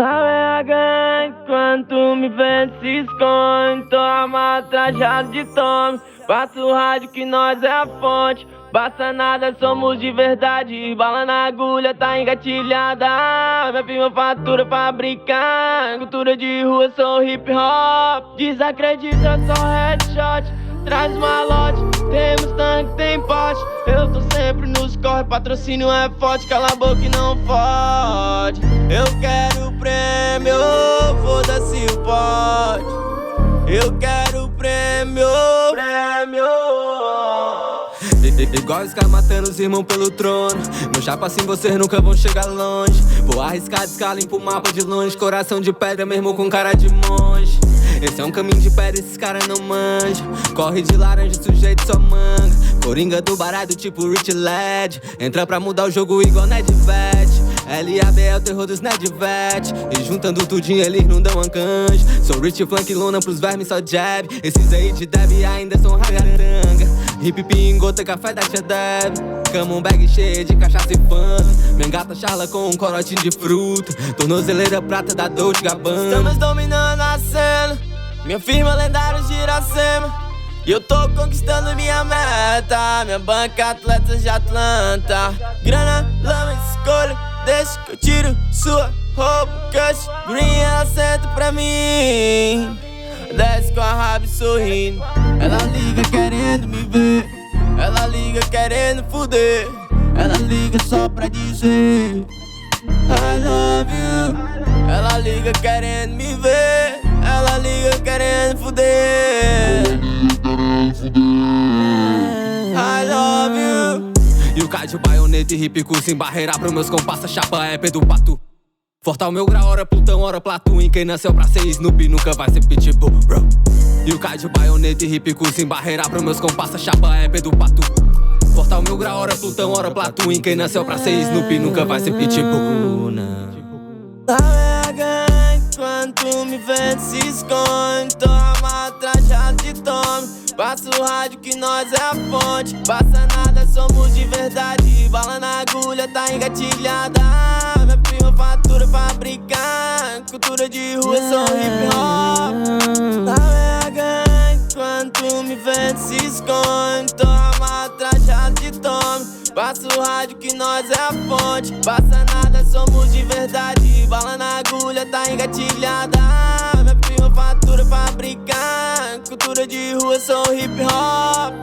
Sabe a gangue, quando tu me vê se esconde. Tô armado, trajado de tome. Passa o rádio que nós é a fonte. Passa nada, somos de verdade. Bala na agulha, tá engatilhada. Minha firma fatura pra brincar. Cultura de rua, sou hip hop. Desacredita, só headshot. Traz malote, temos tanque, tem pote. Eu tô sempre nos corre, patrocínio é forte. Cala a boca e não fode. Eu quero prêmio, foda-se o pote. Eu quero prêmio. Igual os caras matando os irmãos pelo trono. Meu chapa assim vocês nunca vão chegar longe. Vou arriscar de escala, limpo o mapa de longe. Coração de pedra mesmo com cara de monge. Esse é um caminho de pedra, esses caras não manjam. Corre de laranja, sujeito só manga. Coringa do baralho tipo Rich Lad. Entra pra mudar o jogo igual Nedved. LAB é o terror dos Nedved. E juntando tudinho eles não dão ancanjo. Sou Rich Flank Luna pros vermes só jab. Esses aí de Deb ainda são ragatanga. Hip pingota, café da tia Deb. Cama um bag cheio de cachaça e fanta. Mengata charla com um corotinho de fruta. Tornozeleira prata da Dolce Gabbana. Estamos dominando a cena. Minha firma lendária Giracema. E eu tô conquistando minha meta. Minha banca atletas de Atlanta. Grana, lama, escolha. Deixa que eu tiro sua roupa. Cush, green, ela senta pra mim. Desce com a raba sorrindo. Ela liga querendo me ver. Ela liga querendo fuder. Ela liga só pra dizer I love you. Ela liga querendo me ver. Ela liga querendo fuder. I love you. E o Kai de baioneta e hip curso em barreira pro meus compassa, chapa é do pato. Fortal meu grau, hora Plutão, hora Platoon. Quem nasceu pra ser Snoopy nunca vai ser Pitbull, bro. E o Kai de baioneta e hip curso em barreira pro meus compassa, chapa é do pato. Fortal meu grau, hora Plutão, hora Platoon. Quem nasceu pra ser Snoopy nunca vai ser Pitbull, Sabe a gangue, quando tu me vê se esconde. Tô armado, trajado de tome. Passa o rádio que nós é a fonte. Passa nada, somos de verdade. Bala na agulha, tá engatilhada. Minha prima fatura pra brincar. Cultura de rua, sou hip hop. Sabe a gangue, quando tu me vê se esconde. Tô armado, trajado de tome. Passa o rádio que nós é a fonte. Passa nada, somos de verdade. Bala na agulha, tá engatilhada. Minha prima fatura pra brincar. Cultura de rua, sou hip hop.